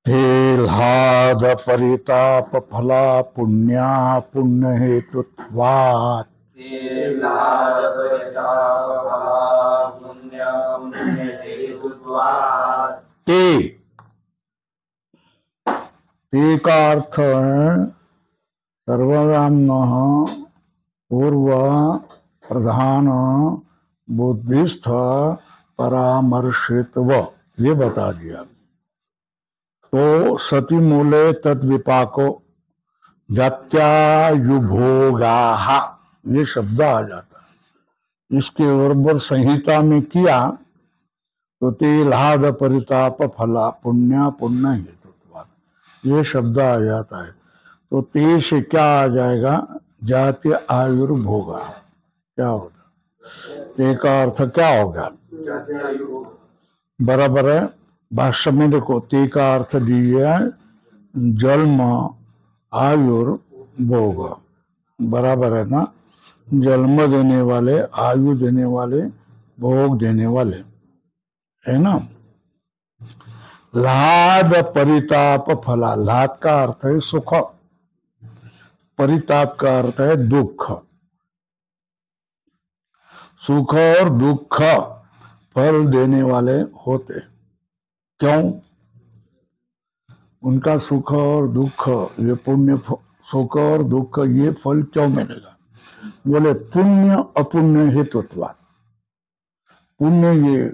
हेल्हाद परिताप फला पुण्या पुण्य हेतुत्वात् ते का अर्थ है सर्वव्याम्नः पूर्व प्रधान बुद्धिस्थ परामर्शित्व ये बता दिया। तो सती मूले तद विपाको जात्यायुभोगाः ये शब्द आ जाता है। इसके बराबर संहिता में किया तो तेल्हाद परिताप फला पुण्य पुण्य हेतुत्वात् ये शब्द आ जाता है। तो ते से क्या आ जाएगा? जाति आयुर्भोगा। क्या होगा? ते का अर्थ क्या होगा? बराबर है। भाष्य में देखो, ते का अर्थ दिया जन्म आयुर्भोग, बराबर है ना? जन्म देने वाले, आयु देने वाले, भोग देने वाले, है ना? लाद परिताप फला, लाद का अर्थ है सुख, परिताप का अर्थ है दुख। सुख और दुख फल देने वाले होते। क्यों? उनका सुख और दुख, ये पुण्य सुख और दुख ये फल क्यों मिलेगा? बोले पुण्य अपुण्य हेतुत्वात्। पुण्य ये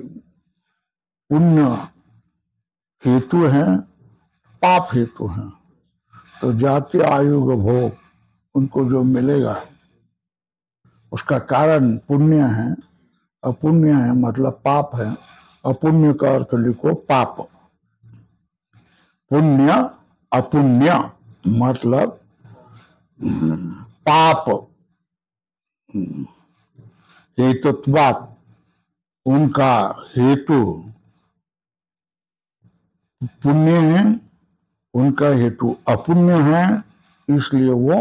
पुण्य हेतु है, पाप हेतु है। तो जाति आयु भोग उनको जो मिलेगा उसका कारण पुण्य है, अपुण्य है मतलब पाप है। अपुण्य का अर्थ लिखो पाप। पुण्य अपुण्य मतलब पाप हेतुत्वात्, उनका हेतु पुण्य है, उनका हेतु अपुण्य है, इसलिए वो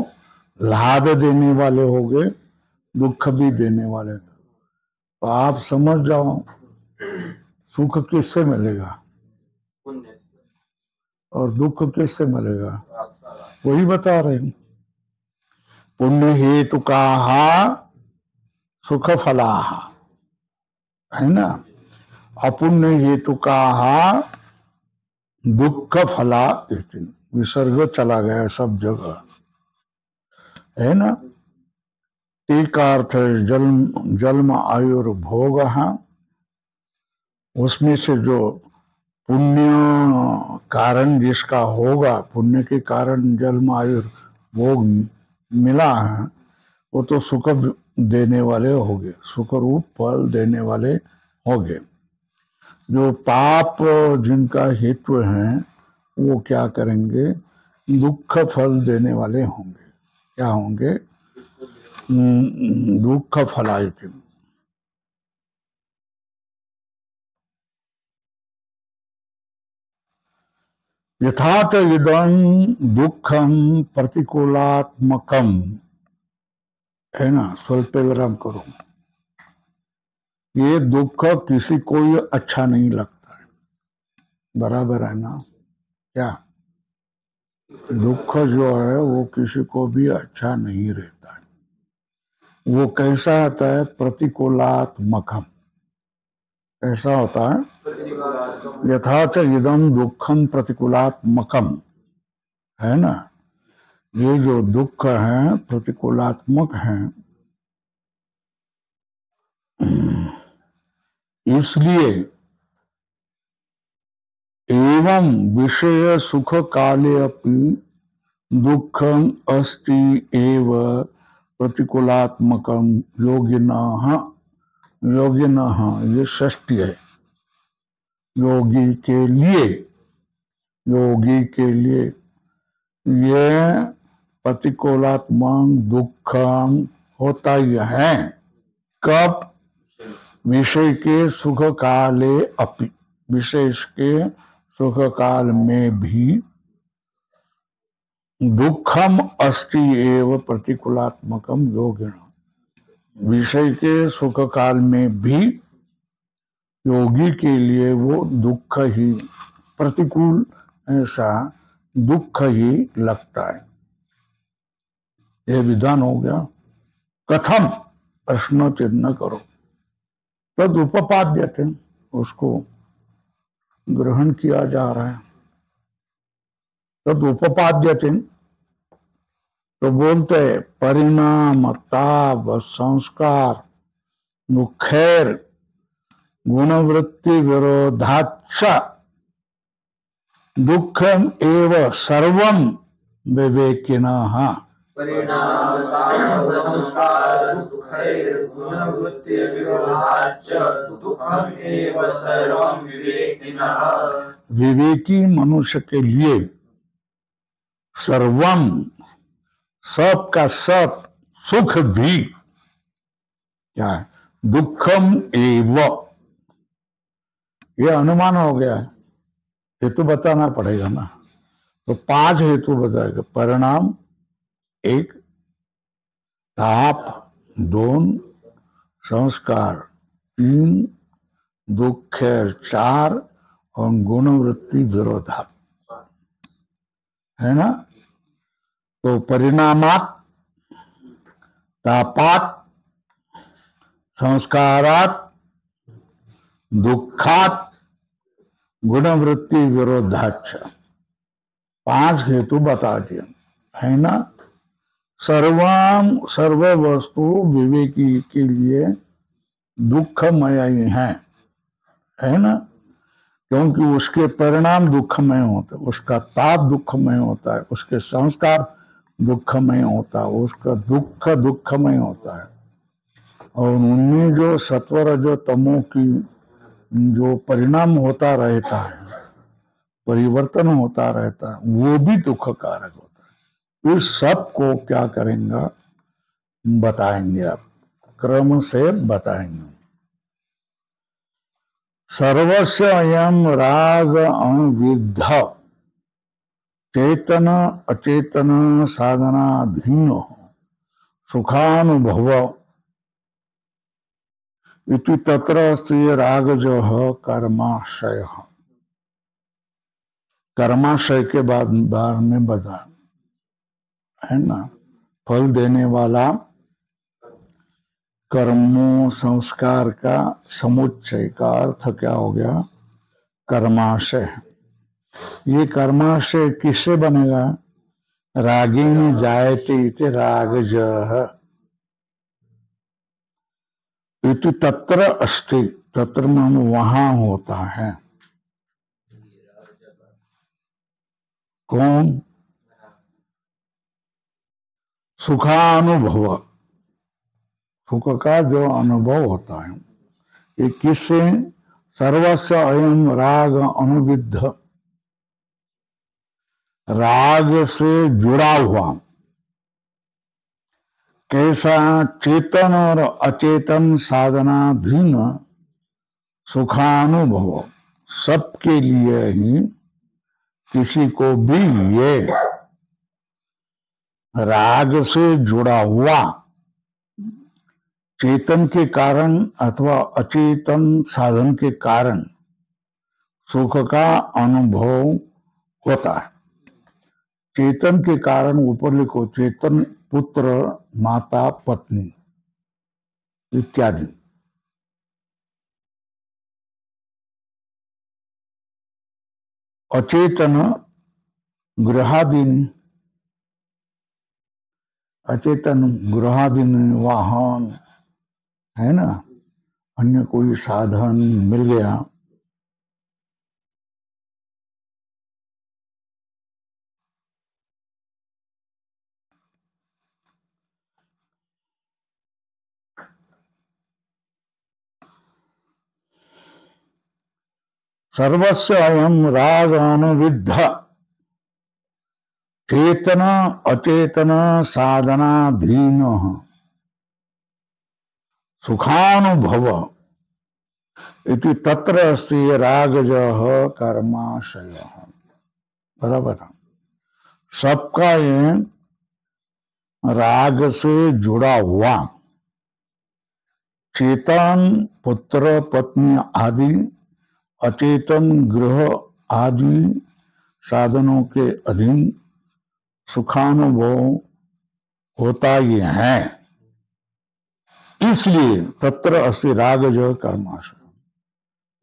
लाभ देने वाले हो गए, दुख भी देने वाले। तो आप समझ जाओ सुख किससे मिलेगा और दुख किससे मिलेगा, वही बता रहे हैं। पुण्य हेतु का सुख फला है ना, अपुण्य हेतु का दुख फला। विसर्ग चला गया सब जगह, है ना? एक अर्थ है जन्म आयुर्भोग है। उसमें से जो पुण्य कारण जिसका होगा, पुण्य के कारण जन्म आयुर्भोग मिला है, वो तो सुख देने वाले होंगे, सुख रूप फल देने वाले होंगे। जो पाप जिनका हेतु है वो क्या करेंगे? दुख फल देने वाले होंगे। क्या होंगे? दुख फलायति। यथा च इदं दुखम प्रतिकूलात्मकम, है ना? स्वल्प विराम करो। ये दुख किसी को ही अच्छा नहीं लगता है, बराबर है ना? क्या दुख जो है वो किसी को भी अच्छा नहीं रहता है। वो कैसा आता है? प्रतिकूलात्मकम। ऐसा होता है यथा च इदं दुखम प्रतिकूलात्मकम, है ना? ये जो दुख है प्रतिकूलात्मक है, इसलिए एवं विषय सुख काले अपि दुखम अस्ति एव प्रतिकूलात्मकम योगिनः। योगिनः ये षष्ठी है। योगी के लिए, योगी के लिए ये प्रतिकूलात्मक दुख होता ही है। कब? विषय के सुख काले अपि, विषय के सुख काल में भी दुखम अस्ति एव प्रतिकूलात्मकम योगिन। विषय के सुख काल में भी योगी के लिए वो दुख ही प्रतिकूल ऐसा दुख ही लगता है। यह विधान हो गया। कथम, प्रश्न चिन्ह करो। तद उपपाद्य थे, उसको ग्रहण किया जा रहा है। तद उपपाद्य थे तो बोलते परिणाम ताप संस्कार मुखैर गुणवृत्ति विरोधाच्च दुखम एव सर्वम विवेकिनः। विवेकी मनुष्य के लिए सर्वम, सब का सब, सुख भी क्या है, दुखम एव, यह अनुमान हो गया है। हेतु बताना पड़ेगा ना, तो 5 हेतु बताएगा। परिणाम 1, ताप 2, संस्कार 3, दुख 4 और गुणवृत्ति विरोधा, है ना। तो परिणामात, तापात, संस्कारात, दुखात, गुणवृत्ति विरोधाच 5 हेतु बता दिए, है ना। सर्व वस्तु विवेकी के लिए दुखमय ही है ना, क्योंकि उसके परिणाम दुखमय होते, उसका ताप दुखमय होता है, उसके संस्कार दुखमय होता है, उसका दुख दुखमय होता है। और उनमें जो सत्वर जो तमो की जो परिणाम होता रहता है, परिवर्तन होता रहता है, वो भी दुख कारक होता है। इस सब को क्या करेंगे, बताएंगे, आप क्रम से बताएंगे। सर्वस्य अयम राग अविद्ध चेतन अचेतन साधनाधीन सुखानुभव इति तत्र अस्ति रागजः कर्माशय। कर्माशय के बाद में बता, है ना, फल देने वाला कर्मों संस्कार का समुच्चय का अर्थ क्या हो गया, कर्माशय। ये कर्माशय किससे बनेगा, रागेण जायते इति रागजः इति तत्र अस्ति, तत्र मन वहां होता है। कौन, सुखानुभव, सुख का जो अनुभव होता है। ये किससे, सर्वस्य अयम राग अनुविद्ध, राग से जुड़ा हुआ। कैसा, चेतन और अचेतन साधनाधीन सुखानुभव, सबके लिए ही, किसी को भी ये राग से जुड़ा हुआ चेतन के कारण अथवा अचेतन साधन के कारण सुख का अनुभव होता है। चेतन के कारण ऊपर लिखो, चेतन पुत्र माता पत्नी इत्यादि। अचेतन गृहादीन, अचेतन गृहादीन वाहन, है ना, अन्य कोई साधन मिल गया, सर्वस्य अयम राग अनुविद्ध चेतन अचेतन साधनाधीन सुखानुभव इति तत्र अस्ति रागजः कर्माशय। बराबर, सबका ये राग से जुड़ा हुआ चेतन पुत्र पत्नी आदि, अचेतन गृह आदि साधनों के अधीन सुखानुभव होता ही है। इसलिए तत्र अस्ति रागज कर्माशय,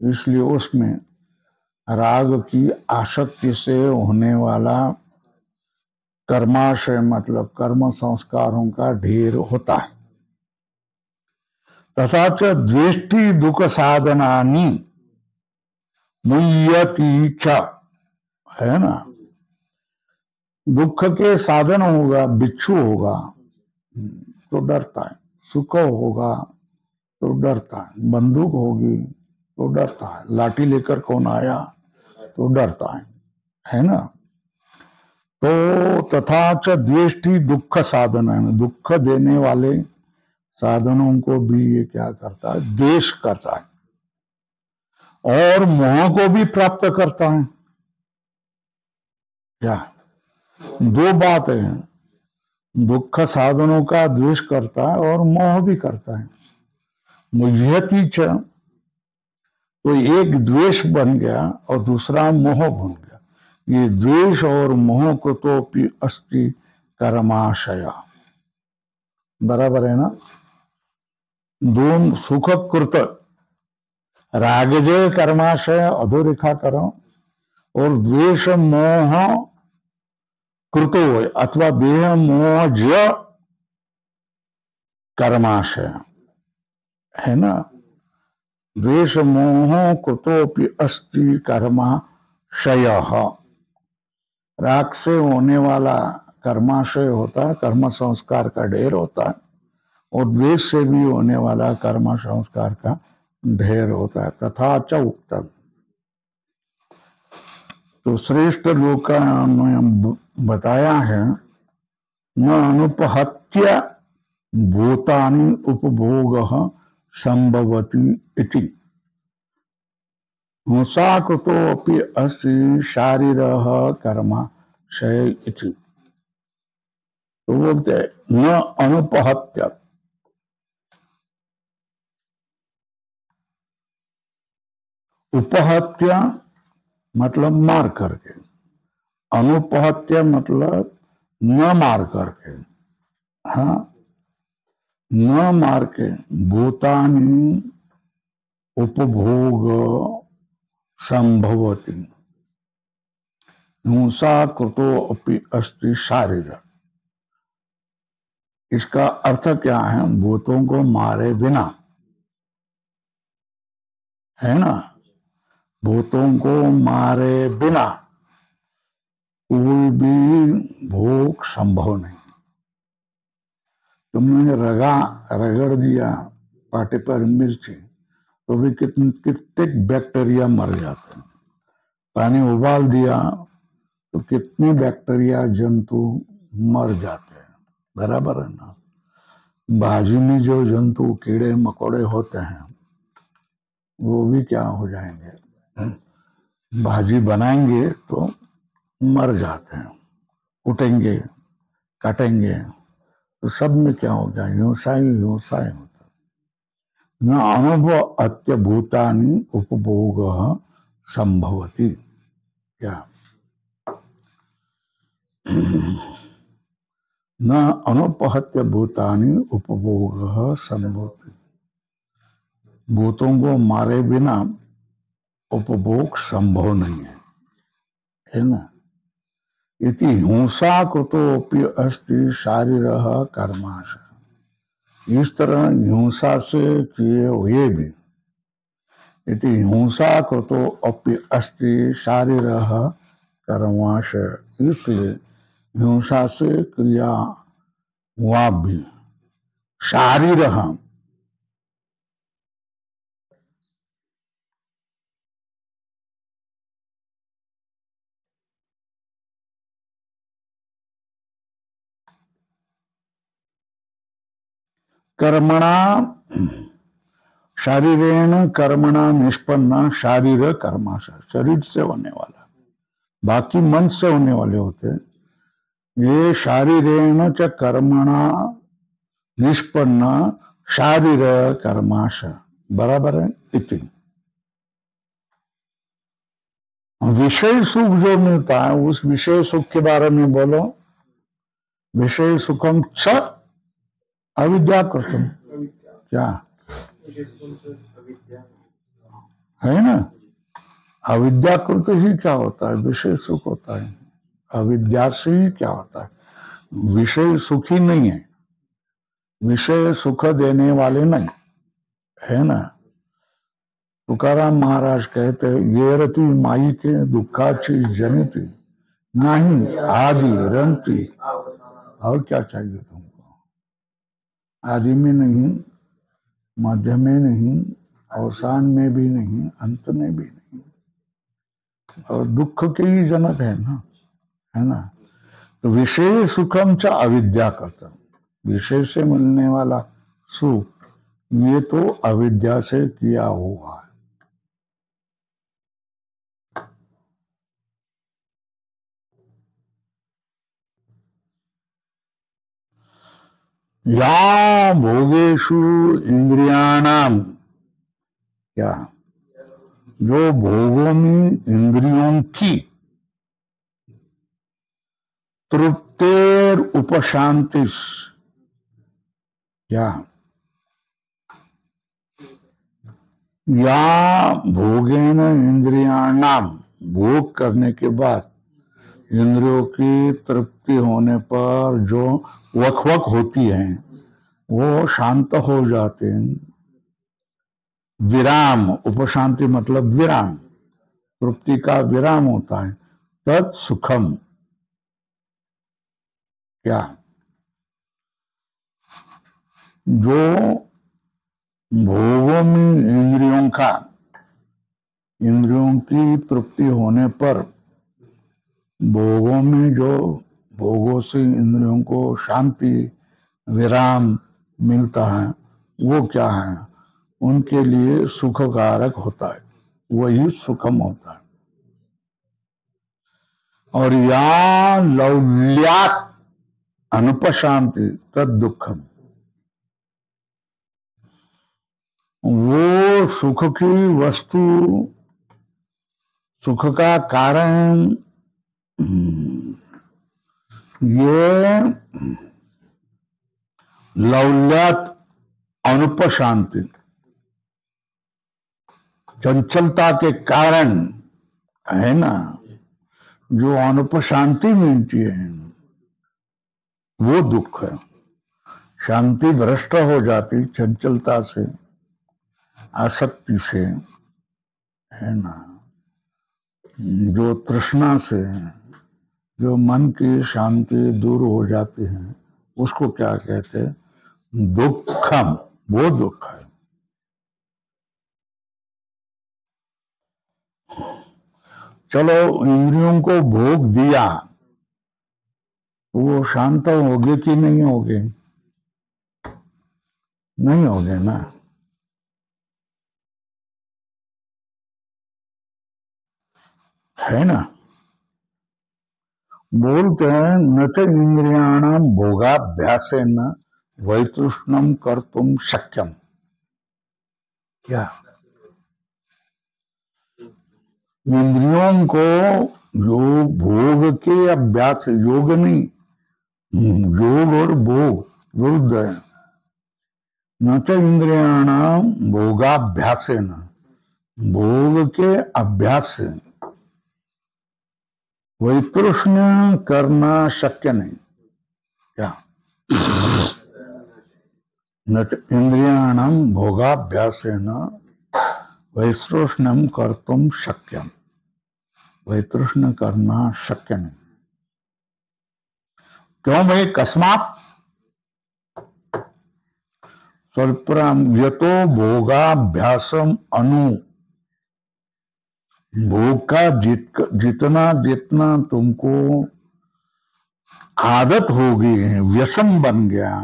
इसलिए उसमें राग की आसक्ति से होने वाला कर्माशय मतलब कर्म संस्कारों का ढेर होता है। तथा च द्वेष्टि दुख साधनानि मुह्यति च, है ना, दुख के साधन होगा, बिच्छू होगा तो डरता है, सुख होगा तो डरता है, बंदूक होगी तो डरता है, लाठी लेकर कौन आया तो डरता है ना। तो तथा च द्वेष्टि दुख साधन है, दुख देने वाले साधनों को भी ये क्या करता है, द्वेष करता है और मोह को भी प्राप्त करता है। क्या दो बात है, दुख साधनों का द्वेष करता है और मोह भी करता है। मुह्यति च, तो एक द्वेष बन गया और दूसरा मोह बन गया। ये द्वेष और मोह को तो अस्ति कर्माशय, बराबर है ना। दोनों सुख कृत रागजय कर्माशय अधोरेखा करो और द्वेष मोह कृतो अथवा देह मोह ज कर्माशय, है ना। द्वेष मोह कृतोपि अस्ति कर्माशय, राग से होने वाला कर्माशय होता है, कर्म संस्कार का ढेर होता है, और द्वेष से भी होने वाला कर्म संस्कार का ढेर होता है। तथा च उक्तम, तो श्रेष्ठ लोक ने बताया है, न अनुपहत्य भूतानि उपभोग संभवति इति हिंसा कृतोऽपि अस्ति शारीरः कर्माशय इति। तो बोलते हैं न अनुपहत्य, उपहत्या मतलब मार करके, अनुपहत्या मतलब न मार करके, हाँ, न मार के, भूतानि उपभोग संभवति हिंसा कृतो अपि अस्ति शारीर। इसका अर्थ क्या है, भूतों को मारे बिना, है ना, भूतों को मारे बिना कोई भी भोग संभव नहीं। तुमने रगड़ दिया पाटे पर मिर्ची तो भी कितने बैक्टीरिया मर जाते हैं। पानी उबाल दिया तो कितने बैक्टीरिया जंतु मर जाते हैं, बराबर है ना। भाजी में जो जंतु कीड़े मकोड़े होते हैं वो भी क्या हो जाएंगे, भाजी बनाएंगे तो मर जाते हैं, उठेंगे काटेंगे तो सब में क्या हो जाए, हिंसा ही होता है। न अनुभव अत्यभूतानि उपभोग संभवति, क्या न अनुपहत्य भूतानि उपभोग संभवति, भूतों को मारे बिना उपभोग संभव नहीं है ना। इति हिंसा कृतोऽपि अस्ति शारीरः कर्माशय, इस तरह हिंसा से किए हुए भी, इति हिंसा कृतो अपि अस्ति शारीरः कर्माशय, इसलिए हिंसा से क्रिया हुआ भी शारीरः, कर्मणा शारीरेण कर्मणा निष्पन्ना शारीर कर्माशय, शरीर से होने वाला, बाकी मन से होने वाले होते हैं। ये शारीरेण च कर्मणा निष्पन्ना शारीर कर्माशय, बराबर है इति। विषय सुख जो मिलता है उस विषय सुख के बारे में बोलो। विषय सुखम च अविद्या कृतम, क्या है ना। अविद्याकृत ही क्या होता है, विषय सुख होता है। अविद्या से ही क्या होता है, विषय सुख ही नहीं है, विषय सुख देने वाले नहीं है ना। तुकाराम महाराज कहते ये रति माई के दुखाची जनिती नहीं आदि रंती। और क्या चाहिए तुमको, आदि में नहीं, मध्य में नहीं, अवसान में भी नहीं, अंत में भी नहीं, और दुख के ही जनक है ना, है ना। तो विषय सुखम च अविद्या करता, विषय से मिलने वाला सुख ये तो अविद्या से किया हुआ है। या भोगेशु इंद्रियाणाम, क्या जो भोगों में इंद्रियों की तृप्तेर उपशांतिस, क्या या भोगेन इंद्रियाणाम, भोग करने के बाद इंद्रियों की तृप्ति होने पर जो वकवक होती है वो शांत हो जाते हैं। विराम, उपशांति मतलब विराम, तृप्ति का विराम होता है। तत् सुखम, क्या जो भोगों में इंद्रियों की तृप्ति होने पर भोगों में जो भोगों से इंद्रियों को शांति विराम मिलता है वो क्या है, उनके लिए सुखकारक होता है, वही सुखम होता है। और या लौल्यात अनुपशांति तद दुखम, वो सुख की वस्तु, सुख का कारण ये लौल्यात अनुपशांति, चंचलता के कारण है ना, जो अनुपशांति मिलती है वो दुख है। शांति भ्रष्ट हो जाती चंचलता से, आसक्ति से, है ना, जो तृष्णा से, जो मन की शांति दूर हो जाती है उसको क्या कहते हैं, दुखम, वो दुख है। चलो इंद्रियों को भोग दिया वो शांत होगे कि नहीं होगे, नहीं होगे ना। है ना, बोलते हैं न च इंद्रियाणाम भोगाभ्यासेन वैतृष्णम कर्तुम शक्यम, क्या इंद्रियों को जो भोग के अभ्यास, योग नहीं, योग और भोग विरुद्ध है। न च इंद्रियाणाम भोगाभ्यासेन, भोग के अभ्यास से वैतृष्ण करना शक्य नहीं, क्या न च इंद्रियाणाम भोगाभ्यासेन वैतृष्णम कर्तुम शक्यम, वैतृष्ण करना शक्य नहीं। क्यों भाई, कस्मात स्वल्पराम यतो भोगाभ्यासम अनु, भोग का जितना जितना तुमको आदत हो गई है, व्यसन बन गया,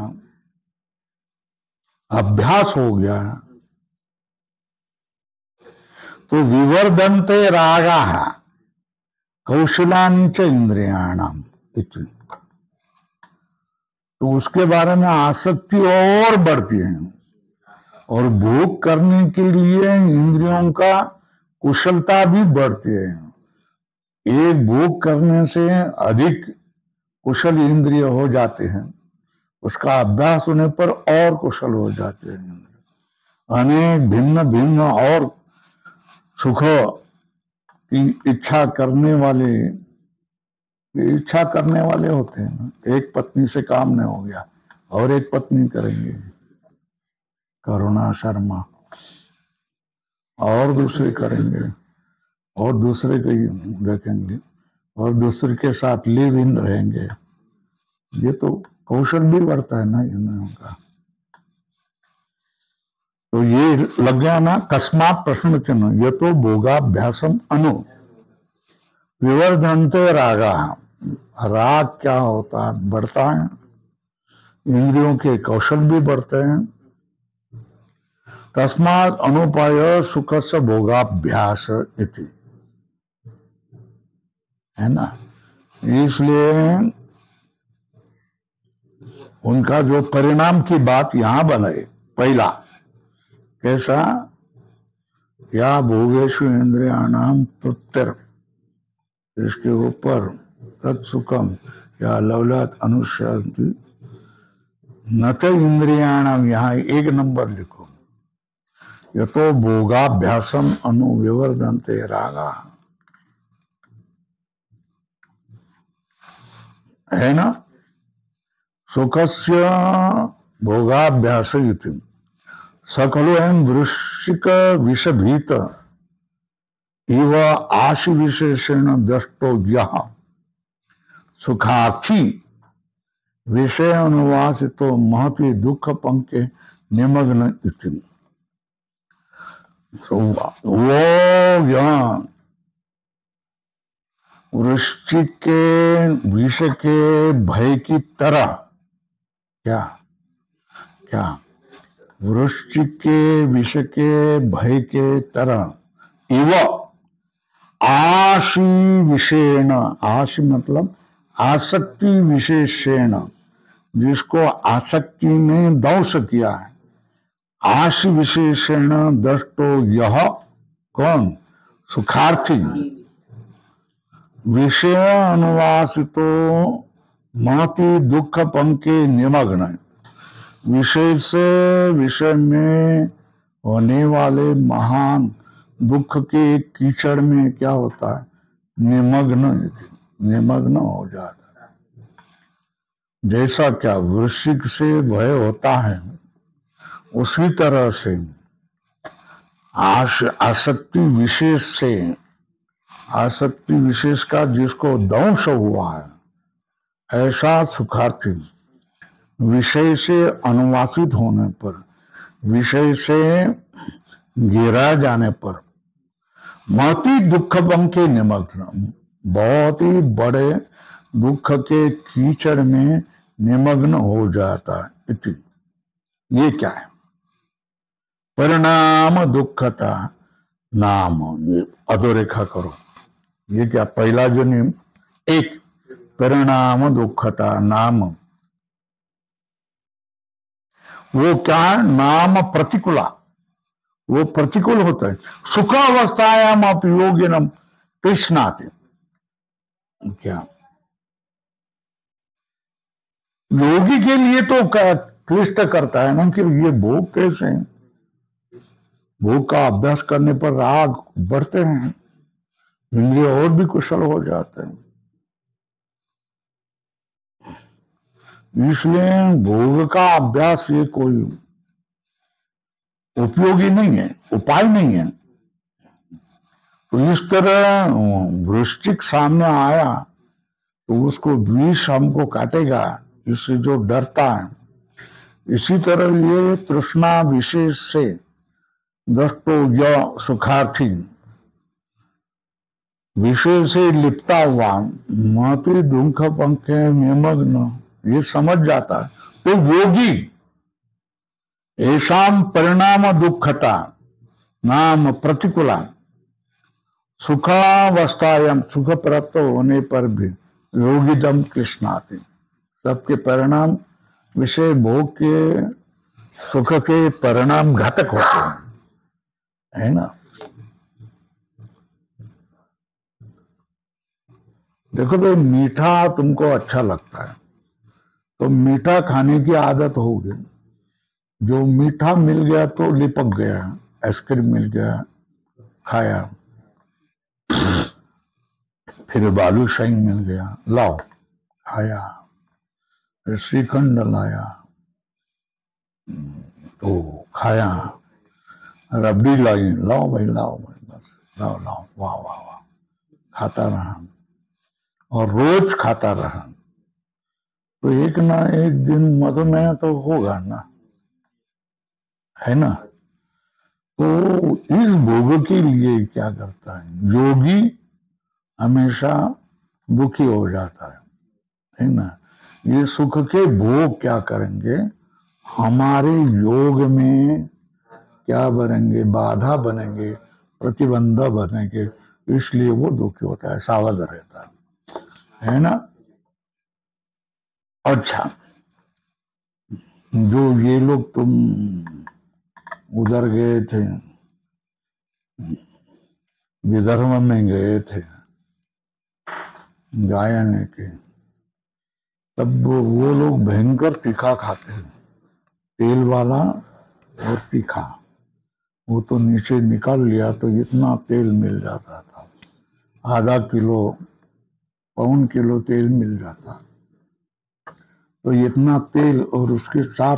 अभ्यास हो गया, तो विवर्धन्ते रागा कौशलानि च इंद्रियाणाम, तो उसके बारे में आसक्ति और बढ़ती है, और भोग करने के लिए इंद्रियों का कुशलता भी बढ़ती है। एक भोग करने से अधिक कुशल इंद्रिय हो जाते हैं, उसका अभ्यास होने पर और कुशल हो जाते हैं। अनेक भिन्न भिन्न और सुख की इच्छा करने वाले होते हैं ना। एक पत्नी से काम नहीं हो गया और एक पत्नी करेंगे, करुणा शर्मा, और दूसरे करेंगे और दूसरे को देखेंगे और दूसरे के साथ लिव इन रहेंगे। ये तो कौशल भी बढ़ता है ना इनका। तो ये लग गया ना, कस्मात प्रश्न चिन्ह, ये तो भोगाभ्यासम अनु विवर्धनते रागा। राग क्या होता है? बढ़ता है, इंद्रियों के कौशल भी बढ़ते हैं। तस्मात् अनुपाय सुख से भोगाभ्यास इति, है ना। इसलिए उनका जो परिणाम की बात यहां बने, पहला कैसा, या भोगेशु इंद्रियाणाम तृप्तिर, इसके ऊपर तत्सुखम या लवलात अनुशांति न तो इंद्रियाणाम, यहां एक नंबर लिखो, यतो भोगाभ्यासम अनुविवर्धन्ते रागा, है ना। सुखस्य भोगाभ्यास इति सकलो एवं वृश्चिक विषभीत इव आशि विशेषेण दृष्टो यः सुखार्थी विषय अनुवासितो महति दुख पंके निमग्न इति। वो यह वृश्चिक के विष के भय की तरह, क्या क्या, वृश्चिक के विष के भय के तरह, इव आशि विषेण, आशि मतलब आसक्ति विशेषेण, जिसको आसक्ति ने दंश किया है, आशि विशेषेण दृष्टो यह, कौन, सुखार्थी, विषय अनुवासितो महति दुख पंके निमग्न, विषय से विषय में होने वाले महान दुख के कीचड़ में क्या होता है, निमग्न हो जाता है। जैसा क्या वृश्चिक से भय होता है, उसी तरह से आसक्ति विशेष से, आसक्ति विशेष का जिसको दंश हुआ है, ऐसा सुखार्थी विषय से अनुवासित होने पर, विषय से घेरा जाने पर, महती दुख के निमग्न, बहुत ही बड़े दुख के कीचड़ में निमग्न हो जाता है। इति, ये क्या है, परिणाम दुखता नाम, अधोरेखा करो, ये क्या, पहला जो नियम, एक परिणाम दुखता नाम, वो क्या है, नाम प्रतिकूला, वो प्रतिकूल होता है। सुखावस्थायाम अपयोगिनम कृष्णाते, क्या योगी के लिए तो क्लिष्ट करता है ना कि ये भोग कैसे हैं। भोग का अभ्यास करने पर राग बढ़ते हैं, इंद्रिय और भी कुशल हो जाते हैं। इसलिए भोग का अभ्यास ये कोई उपयोगी नहीं है, उपाय नहीं है। तो इस तरह वृश्चिक सामने आया तो उसको विष हमको काटेगा, इससे जो डरता है, इसी तरह ये तृष्णा विशेष से दृष्टो य सुखार्थी, विषय से लिपटा हुआ महति दुख पंखे निमग्न, ये समझ जाता है तो योगी ऐसाम परिणाम दुखता नाम प्रतिकूला, सुखावस्थायाम, सुख प्राप्त होने पर भी योगिदम कृष्णाति, सबके परिणाम विषय भोग के सुख के परिणाम घातक होते हैं, है ना। देखो भाई, मीठा तुमको अच्छा लगता है तो मीठा खाने की आदत होगी। जो मीठा मिल गया तो लिपक गया, आइसक्रीम मिल गया, खाया। फिर बालूशाही मिल गया, लाओ, खाया। फिर श्रीखंड लाया तो खाया। रबड़ी लाई, लाओ भाई, लाओ भाई, बस लाओ लाओ, वाह वाह वाह, खाता रहा और रोज खाता रहा। तो एक ना एक दिन मधुमेह तो होगा ना, है ना। तो इस भोग के लिए क्या करता है योगी, हमेशा दुखी हो जाता है ना। ये सुख के भोग क्या करेंगे, हमारे योग में क्या बनेंगे, बाधा बनेंगे, प्रतिबंध बनेंगे, इसलिए वो दुखी होता है, सावध रहता है ना। अच्छा, जो ये लोग तुम उधर गए थे, विदर्भ में गए थे गायन के, तब वो लोग भयंकर तीखा खाते हैं, तेल वाला और तीखा। वो तो नीचे निकाल लिया तो इतना तेल मिल जाता था, आधा किलो, पौन किलो तेल मिल जाता। तो इतना तेल और उसके साथ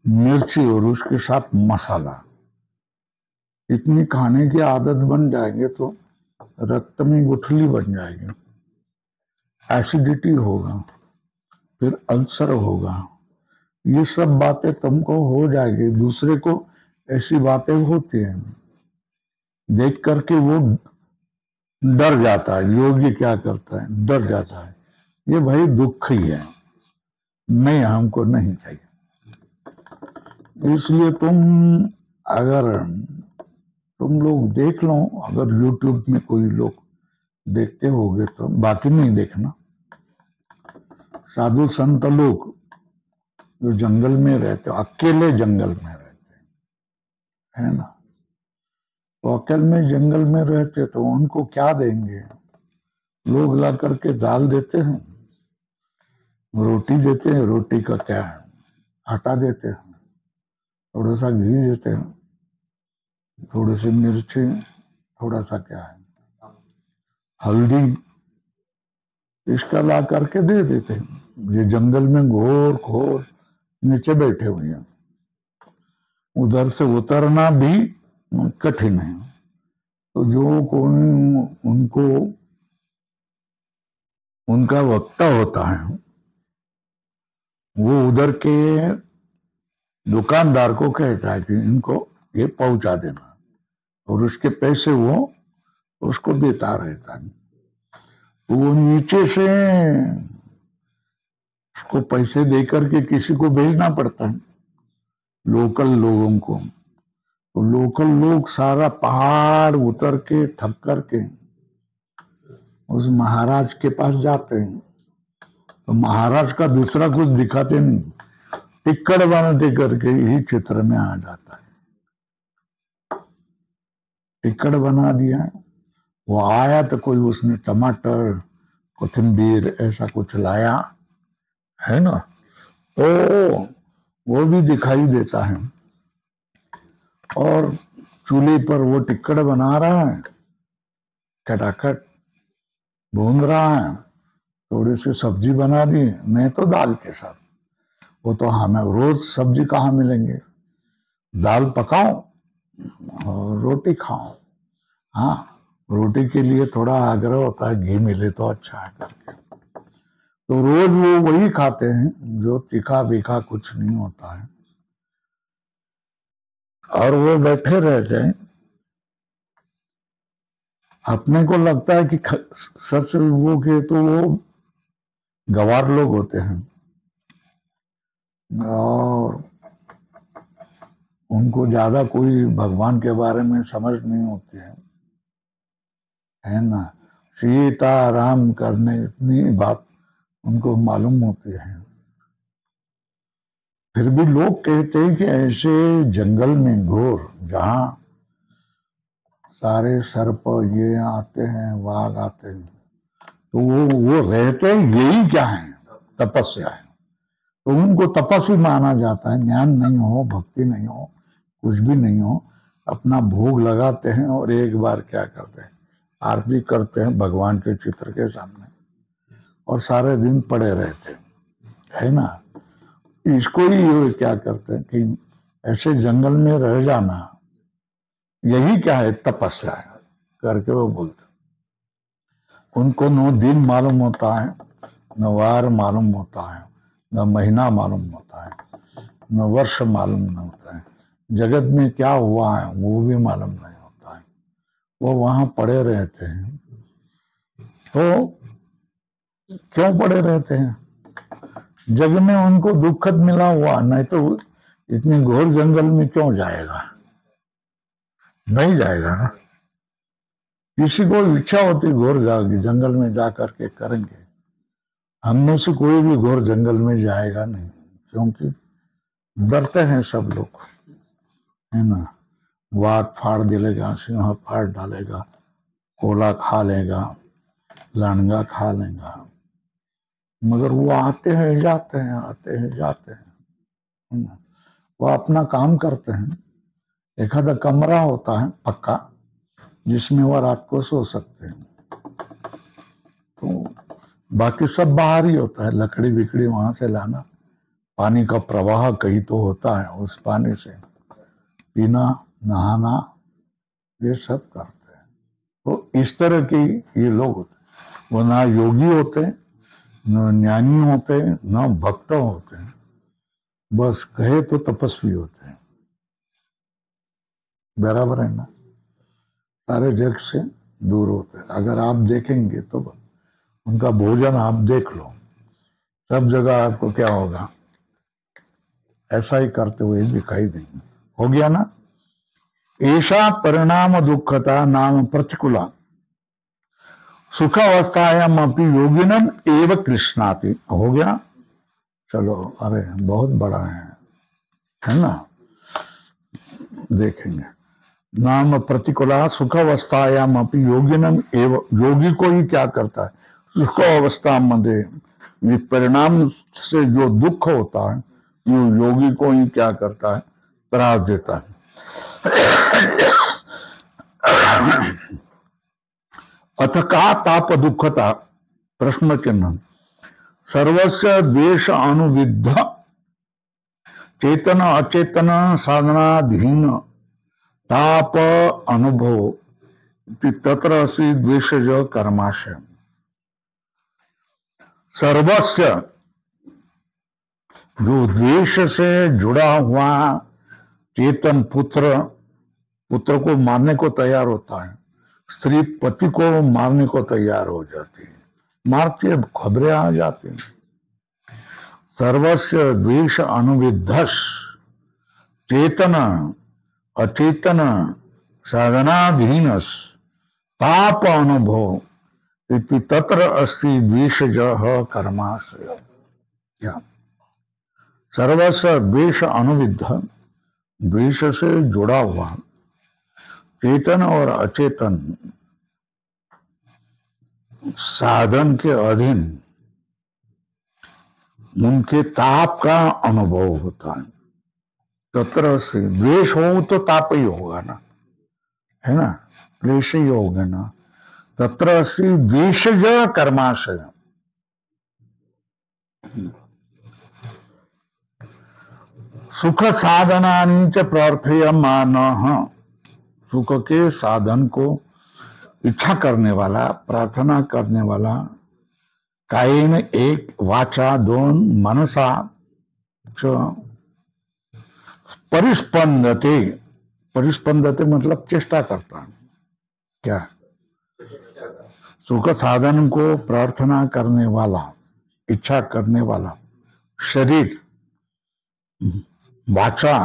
मिर्ची और उसके साथ मसाला, इतनी खाने की आदत बन जाएंगे तो रक्त में गुठली बन जाएगी, एसिडिटी होगा, फिर अल्सर होगा। ये सब बातें तुमको हो जाएगी। दूसरे को ऐसी बातें होती हैं, देख करके वो डर जाता है। योगी क्या करता है, डर जाता है, ये भाई दुख ही है, नहीं हमको नहीं चाहिए। इसलिए अगर तुम लोग देख लो, अगर YouTube में कोई लोग देखते होगे तो, बाकी नहीं देखना। साधु संत लोग जो जंगल में रहते, अकेले जंगल में रहते, है ना। तो अकेले में जंगल में रहते तो उनको क्या देंगे, लोग ला करके दाल देते हैं, रोटी देते हैं, रोटी का क्या है, आटा देते हैं, थोड़ा सा घी देते हैं, थोड़ी सी मिर्ची, थोड़ा सा क्या है, हल्दी, इसका ला करके दे देते हैं। ये जंगल में घोर घोर नीचे बैठे हुए हैं, उधर से उतरना भी कठिन है। तो जो कौन उनको उनका वक्ता होता है, वो उधर के दुकानदार को कहता है कि इनको ये पहुंचा देना, और उसके पैसे वो उसको देता रहता है। तो वो नीचे से उसको पैसे दे करके किसी को भेजना पड़ता है, लोकल लोगों को। तो लोकल लोग सारा पहाड़ उतर के थक करके उस महाराज के पास जाते हैं। तो महाराज का दूसरा कुछ दिखाते नहीं, टिक्कड़ बनाते करके ही चित्र में आ जाता है। टिक्कड़ बना दिया, वो आया तो कोई उसने टमाटर, कोथिंबीर ऐसा कुछ लाया, है ना। तो वो भी दिखाई देता है, और चूल्हे पर वो टिक्कड़ बना रहा है, खटाखट भून रहा है, थोड़ी सी सब्जी बना दी, नहीं तो दाल के साथ। वो तो हमें रोज सब्जी कहाँ मिलेंगे, दाल पकाओ और रोटी खाओ। हाँ, रोटी के लिए थोड़ा आग्रह होता है, घी मिले तो अच्छा है करके। तो रोज वो वही खाते हैं जो तीखा बीखा कुछ नहीं होता है, और वो बैठे रहते हैं। अपने को लगता है कि सच वो के तो वो गवार लोग होते हैं, और उनको ज्यादा कोई भगवान के बारे में समझ नहीं होती है ना। सीता राम करने इतनी बात उनको मालूम होती है। फिर भी लोग कहते हैं कि ऐसे जंगल में घोर, जहां सारे सर्प ये आते हैं, वाघ आते हैं, तो वो रहते यही क्या है, तपस्या है। तो उनको तपस्वी माना जाता है। ज्ञान नहीं हो, भक्ति नहीं हो, कुछ भी नहीं हो, अपना भोग लगाते हैं और एक बार क्या करते हैं, आरती करते हैं भगवान के चित्र के सामने और सारे दिन पड़े रहते है ना। इसको ही क्या करते हैं कि ऐसे जंगल में रह जाना, यही क्या है, तपस्या है करके वो बोलते। उनको न दिन मालूम होता है, न वार मालूम होता है, न महीना मालूम होता है, न वर्ष मालूम नहीं होता है, जगत में क्या हुआ है वो भी मालूम नहीं होता है। वो वहां पड़े रहते हैं। तो क्यों पड़े रहते हैं? जग में उनको दुखद मिला हुआ, नहीं तो इतने घोर जंगल में क्यों जाएगा, नहीं जाएगा ना। किसी को इच्छा होती घोर जंगल में जा करके करेंगे, हम में से कोई भी घोर जंगल में जाएगा नहीं, क्योंकि डरते हैं सब लोग, है ना। वाघ फाड़ डालेगा, सिंह फाड़ डालेगा, कोला खा लेगा, लांडगा खा लेगा, मगर वो आते हैं जाते हैं, आते हैं जाते हैं, है ना। वो अपना काम करते हैं। एक आधा कमरा होता है पक्का, जिसमें वो रात को सो सकते हैं। तो बाकी सब बाहर ही होता है, लकड़ी बिकड़ी वहां से लाना, पानी का प्रवाह कहीं तो होता है, उस पानी से पीना, नहाना, ये सब करते हैं। तो इस तरह की ये लोग होते हैं। वो ना योगी होते, न ज्ञानी होते, न भक्त होते हैं, बस कहे तो तपस्वी होते हैं। बराबर है ना। सारे जग से दूर होते हैं। अगर आप देखेंगे तो उनका भोजन आप देख लो, सब जगह आपको क्या होगा, ऐसा ही करते हुए दिखाई देंगे। हो गया ना। ऐसा परिणाम दुखता नाम प्रतिकूला सुखावस्थायाम अपनी योगिनम एव कृष्णाति। हो गया। चलो, अरे बहुत बड़ा है ना। देखेंगे। नाम प्रतिकूला सुखावस्थायाम अपनी योगिनम एव, योगी को ही क्या करता है, सुखावस्था में परिणाम से जो दुख होता है, ये योगी को ही क्या करता है, त्रास देता है। अथ का ताप दुखता, प्रश्न चिन्ह। सर्वस्य द्वेष अनुविद्ध चेतन अचेतन साधनाधीन ताप अनुभव तत्र असि द्वेषज कर्माशय। सर्वस्य, जो द्वेष से जुड़ा हुआ चेतन पुत्र, पुत्र को मारने को तैयार होता है, स्त्री पति को मारने को तैयार हो जाती है, मारती है, खबरें आ जाती हैं। सर्वस्य द्वेष अनुविद्धस चेतन अचेतन साधनाधीनस ताप अनुभव इति तत्र अस्ति द्वेषजः कर्माशय। सर्वस्य द्वेष अनुविद्ध, द्वेष से जुड़ा हुआ चेतन और अचेतन साधन के अधीन उनके ताप का अनुभव होता है। तत्र से द्वेष हो तो ताप ही होगा ना, है ना, क्लेश ही होगा ना। तत्र से द्वेषज कर्माशय। सुख साधनानि च प्रार्थयमानः, सुख के साधन को इच्छा करने वाला, प्रार्थना करने वाला, कायेन एक, वाचा दोन, मनसा च परिस्पंदते। परिस्पंदते मतलब चेष्टा करता है। क्या? सुख साधन को प्रार्थना करने वाला, इच्छा करने वाला शरीर, वाचा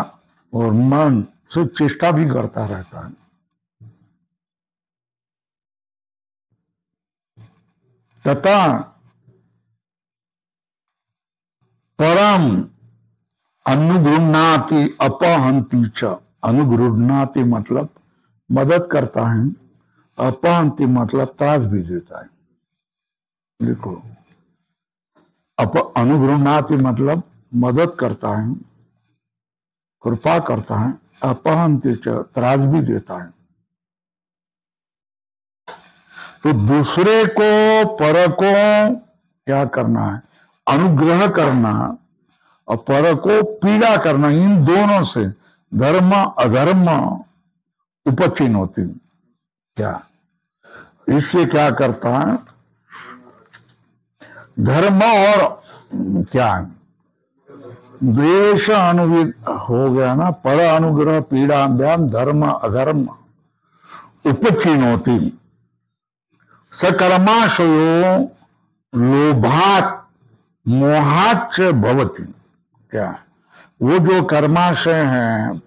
और मन से चेष्टा भी करता रहता है। तथा परम अनुगृह्णाति अपहंति च। अनुगृह्णाति मतलब मदद करता है, अपहंति मतलब त्रास भी देता है। देखो, अनुगृह्णाति मतलब मदद करता है, कृपा करता है, अपहंति च त्रास भी देता है। तो दूसरे को, पर को क्या करना है? अनुग्रह करना और पर को पीड़ा करना, इन दोनों से धर्म अधर्म उपचिन होती। क्या इससे क्या करता है? धर्म और क्या द्वेष अनुविद हो गया ना, पर अनुग्रह पीड़ा व्याम धर्म अधर्म उपचिन होती। सकर्माशयो लोभात मोहाच भवती। क्या वो जो कर्माशय हैं,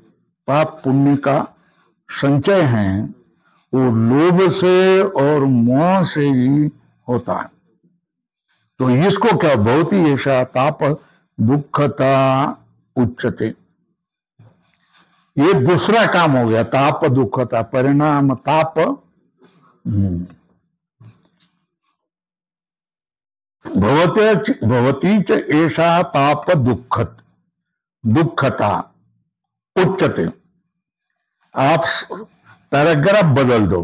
पाप पुण्य का संचय है, वो लोभ से और मोह से ही होता है। तो इसको क्या भवती ऐसा ताप दुखता उच्चते। ये दूसरा काम हो गया, ताप दुखता, परिणाम ताप। भवती च ऐसा ताप दुखता उच्चते। आप पैराग्राफ बदल दो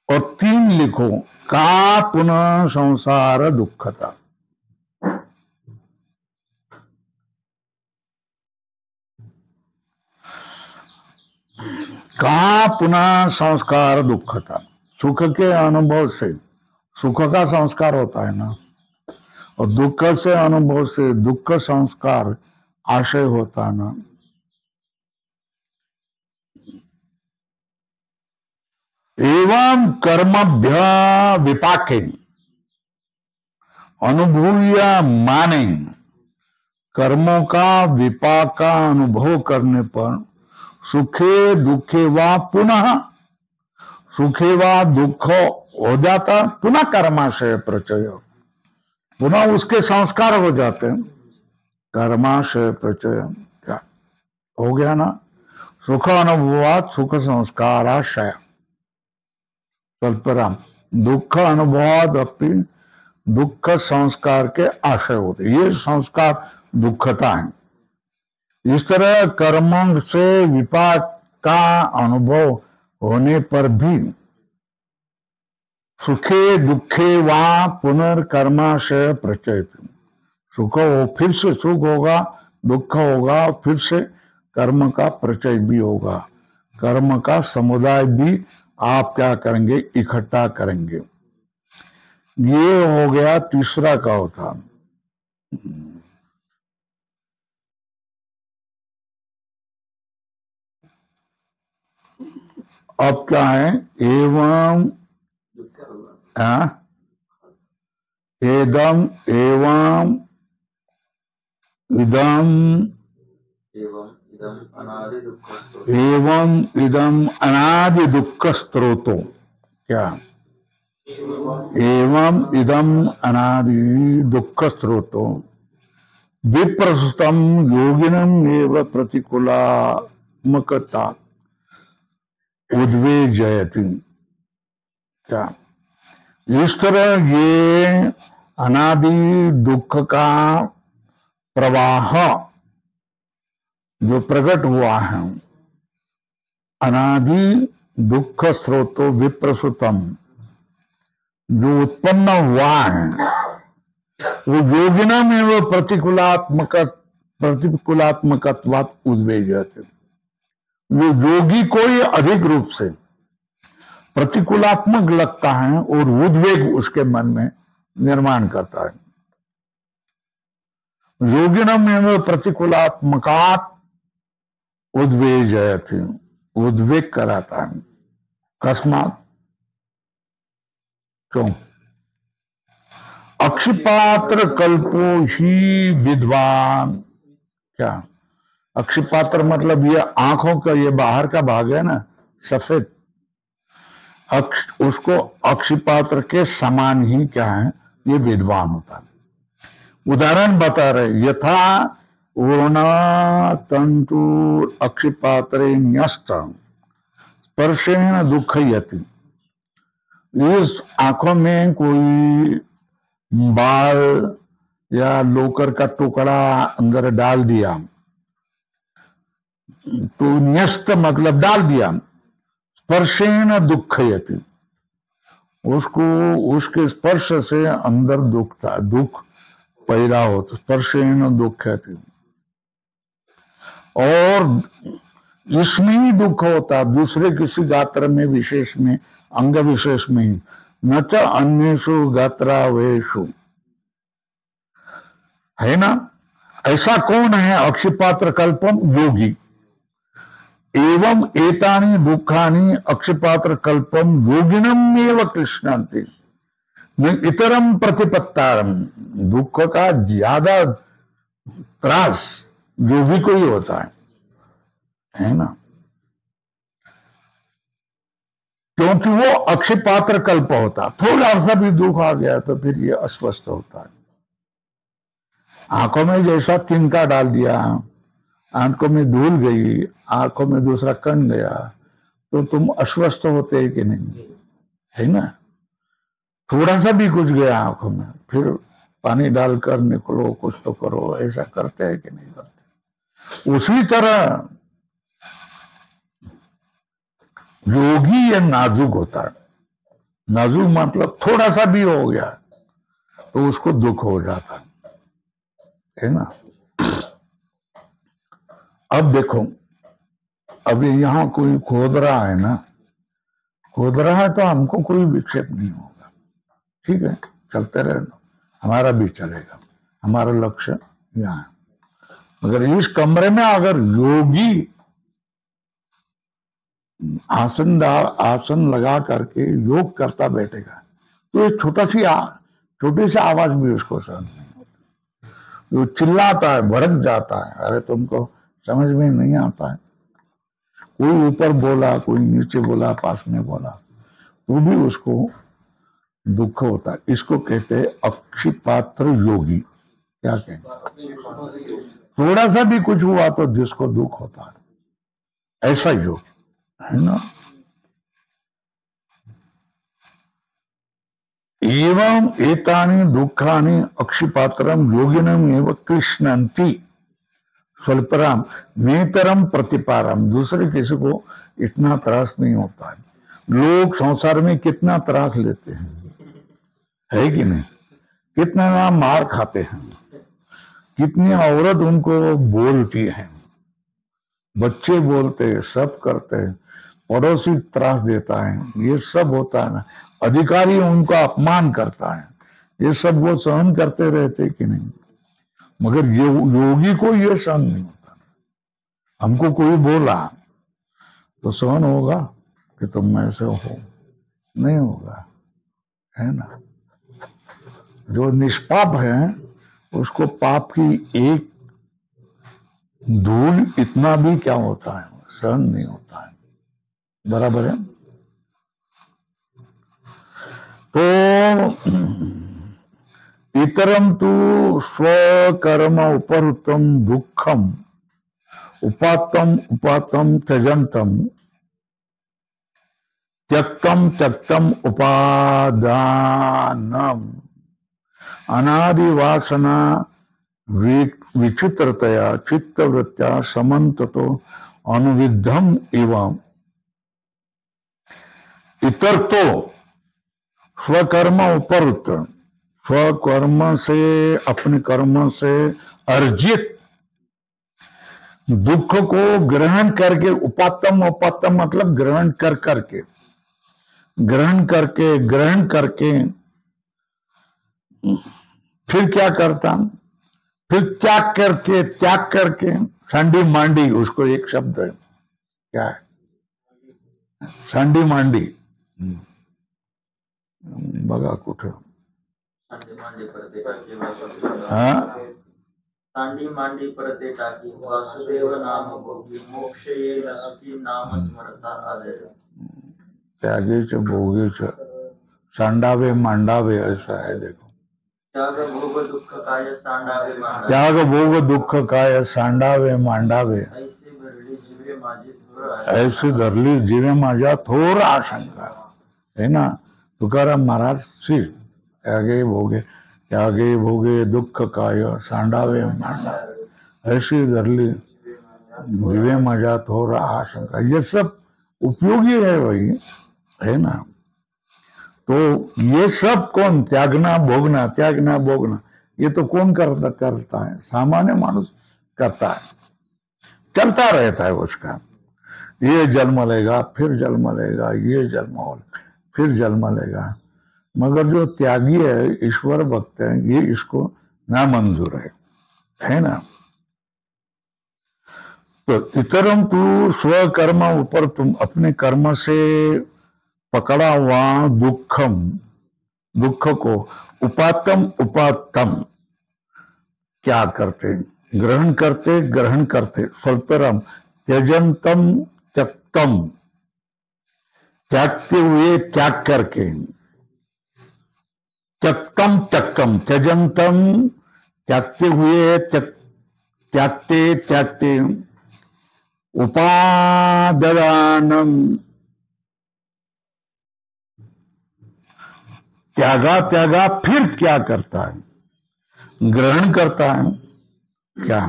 और 3 लिखो, का पुनः संसार दुखता। का पुनः संस्कार दुखता। सुख के अनुभव से सुख का संस्कार होता है ना, और दुख से अनुभव से दुख संस्कार आशय होता है ना। एवं कर्मभ्य विपाके अनुभूय माने, कर्मों का विपाक का अनुभव करने पर सुखे दुखे व पुनः सुखे व दुख हो जाता, पुनः कर्माशय प्रचय, पुनः उसके संस्कार हो जाते हैं। कर्माशय प्रचय क्या हो गया ना? सुख अनुभवात सुख संस्काराशय कल्पराम, दुख अनुभवाद अपनी दुख संस्कार के आशय होते, ये संस्कार दुखता है। इस तरह कर्मों से विपाक का अनुभव होने पर भी सुखे दुखे वा पुनर्कर्माशय प्रचयत, सुख हो फिर से सुख होगा, दुख होगा फिर से कर्म का प्रचय भी होगा, कर्म का समुदाय भी आप क्या करेंगे? इकट्ठा करेंगे। ये हो गया तीसरा का होता। अब क्या है? एवं एदम एवं इदम एवं इदम अनादि दुख स्रोतो। क्या एवं इदम अनादि दुख स्रोतो विप्रस्तम योगिनम एव प्रतिकूलात्मकता उद्वेजयति। क्या इस तरह ये अनादि दुख का प्रवाह जो प्रकट हुआ है, अनादि दुख स्रोतो विप्रसुतम, जो उत्पन्न हुआ है, वो योगिना में वो प्रतिकूलात्मकत्वात् उद्वेजयते। वो योगी को ही अधिक रूप से प्रतिकूलात्मक लगता है और उद्वेग उसके मन में निर्माण करता है। योगिनम एवं प्रतिकूलात्मकात् उद्वेजयति, उद्वेग कराता है। कस्मात्, क्यों? अक्षिपात्र कल्पो ही विद्वान। क्या अक्षिपात्र मतलब ये आंखों का ये बाहर का भाग है ना, सफेद, उसको अक्षिपात्र के समान ही क्या है? ये विद्वान होता है। उदाहरण बता रहे, यथा वर्ण तंतु अक्षिपात्रे न्यस्त स्पर्शेण दुखयति, इस आंखों में कोई बाल या लोकर का टुकड़ा अंदर डाल दिया तो न्यस्त मतलब डाल दिया, स्पर्शेन दुःखयति, उसको उसके स्पर्श से अंदर दुख पैदा होता, स्पर्शेन दुःखयति। और इसमें ही दुख होता, दूसरे किसी गात्र में विशेष में अंग विशेष में ही, न च अन्येषु गात्रावेषु, है ना। ऐसा कौन है? अक्षिपात्र कल्पम योगी। एवं एतानि दुखानि अक्षिपात्र कल्पम योगिनम एव कृष्णांति इतरम प्रतिपत्तारम। दुख का ज्यादा त्रास योगी को ही होता है ना, क्योंकि वो अक्षिपात्र कल्प होता। थोड़ा सा भी दुख आ गया तो फिर ये अस्वस्थ होता है। आंखों में जैसा तिनका डाल दिया, आंखों में धूल गई, आंखों में दूसरा कण गया, तो तुम अस्वस्थ होते हैं कि नहीं, है ना। थोड़ा सा भी कुछ गया आंखों में, फिर पानी डालकर निकलो, कुछ तो करो, ऐसा करते हैं कि नहीं करते। उसी तरह योगी ये नाजुक होता है। नाजुक मतलब थोड़ा सा भी हो गया तो उसको दुख हो जाता है ना। अब देखो, अभी यहां कोई खोद रहा है ना, खोद रहा है तो हमको कोई विक्षेप नहीं होगा, ठीक है, चलते रहना, हमारा भी चलेगा, हमारा लक्ष्य यहाँ है। मगर इस कमरे में अगर योगी आसन लगा करके योग करता बैठेगा तो ये छोटी सी आवाज भी उसको सहन नहीं होती। वो चिल्लाता है, भड़क जाता है, अरे तुमको समझ में नहीं आता है। कोई ऊपर बोला, कोई नीचे बोला, पास में बोला, वो भी उसको दुख होता है। इसको कहते हैं अक्षिपात्र योगी। क्या कहते? थोड़ा सा भी कुछ हुआ तो जिसको दुख होता है, ऐसा योग है ना। एवं एतानि दुखानि अक्षिपात्रम योगिनम एव कृष्णन्ति स्वल्पराम नेतरम प्रतिपारम। दूसरे किसी को इतना त्रास नहीं होता है। लोग संसार में कितना त्रास लेते हैं, है कि नहीं। कितना मार खाते हैं, कितनी औरत उनको बोलती है, बच्चे बोलते हैं, सब करते हैं, पड़ोसी त्रास देता है, ये सब होता है ना। अधिकारी उनका अपमान करता है, ये सब वो सहन करते रहते कि नहीं। मगर ये योगी को ये सहन नहीं होता। हमको कोई बोला तो सहन होगा कि तुम ऐसे हो, नहीं होगा, है ना। जो निष्पाप है उसको पाप की एक धूल इतना भी क्या होता है, सहन नहीं होता है, बराबर है। तो इतरम तु स्वकर्म उपहृतम दुखम उपात्तम त्यजंतम त्यक्तम उपादानम अनादिवासना विचित्रतया चित्तवृत्त्या समन्ततो अनुविद्धम एवं इतर तो स्वकर्म उपरत, स्वकर्म से, अपने कर्म से अर्जित दुख को ग्रहण करके, उपात्तम मतलब ग्रहण करके फिर क्या करता, फिर त्याग करके सांडी मांडी, उसको एक शब्द है, क्या है सांडी मांडी, बघा कुठं, सांडी मांडी परते टाकी वासुदेव नाम भोगी मोक्ष येईल सुखी नाम स्मरता आदर। त्यागेच भोगेच सांडावे मांडावे, ऐसा है। देखो, त्याग भोग दुख काय सांडावे मांडावे, त्याग भोग दुख काय सांडावे मांडावे, ऐसे धरली जीवे माझ्या थोर आशंका, है ना। तुकाराम महाराज सी त्यागे भोगे दुःख काय सांडावे मांडा ऐसी धरली दिवे मजा हो रहा शंका। ये सब उपयोगी है भाई, है ना। तो ये सब कौन त्यागना भोगना ये तो कौन करता है? सामान्य मानुष करता है, चलता रहता है उसका। ये जन्म लेगा, फिर जन्म लेगा, ये जन्म और फिर जन्म लेगा। मगर जो त्यागी है, ईश्वर भक्त है, ये इसको नामंजूर है ना। तो इतरम तू स्वकर्म ऊपर तुम अपने कर्म से पकड़ा हुआ दुख को उपात्तम क्या करते? ग्रहण करते स्वल्परम त्यजंतम त्यक्तम त्यागते हुए त्याग करके त्यक्तम त्यजंतम त्यागते हुए त्यागते उपादानम त्यागा फिर क्या करता है? ग्रहण करता है। क्या?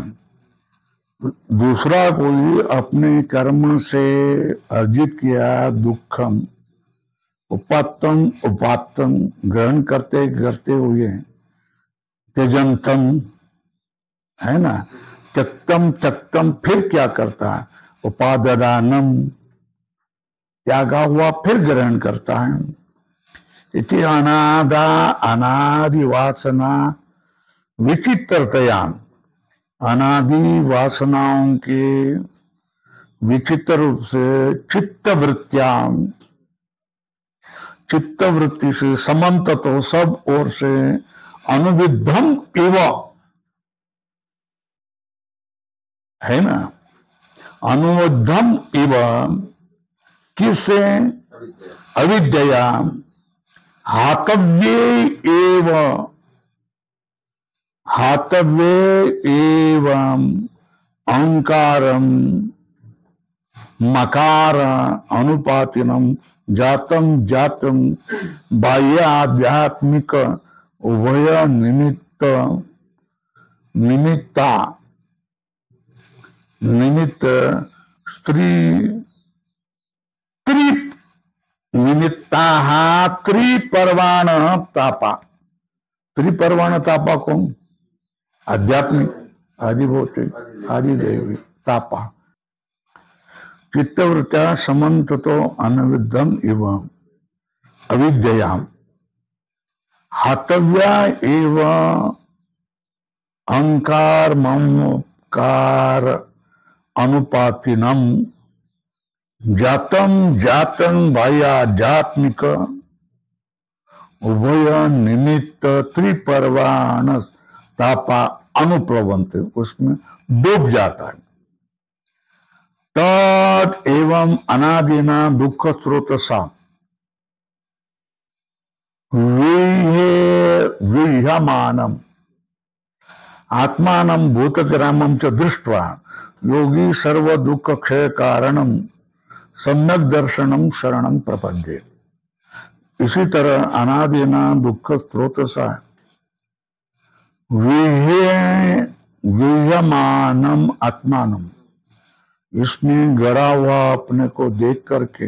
दूसरा कोई अपने कर्म से अर्जित किया दुखम उपात्तम ग्रहण करते हुए त्यजंतम, है ना, त्यक्तम फिर क्या करता है? उपादानम त्यागा हुआ फिर ग्रहण करता है। इति अनादि वासना विचित्रतया, अनादि वासनाओं के विचित्र रूप से चित्तवृत्ति से समन्त तो सब ओर से अनुविद्धम इव, है ना, अनुविद्धम इव किससे? अविद्या हातव्ये एवं अहंकारम मकार अनुपातिनम जातम बाह्य आध्यात्मिक उभय निमित्त स्त्री निमित्ता त्रिपर्वाण तापा कौन? आध्यात्मिक, आदिभौतिक, आदिदैविक तापा। चित्तवृत्त्या समन्ततो अनविद्धम इव अविद्यया हातव्या एव अहंकार ममकार अनुपातिनम जातम बाह्याध्यात्मिक उभय निमित्त त्रिपर्वाण तापा अनुप्लवंत, उसमें डूब जाता है। तद एवं अनादिना दुख स्रोतसा विह्यमानम आत्मानं भूतग्रामं च दृष्ट्वा योगी सर्व दुख क्षय कारणम सम्यक दर्शनम शरणं प्रपद्ये। इसी तरह अनादिना दुख स्रोतसा विह्यमानम आत्मानम, इसमें गड़ा हुआ अपने को देख करके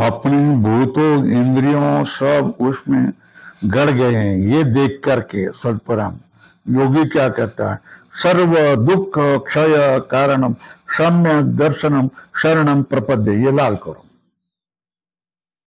अपनी भूतों इंद्रियों सब उसमें गड़ गए हैं, ये देख करके स्वल्पराम योगी क्या कहता है? सर्व दुख क्षय कारणम सम्यक दर्शनम शरणम प्रपद्ये। ये लाल करो।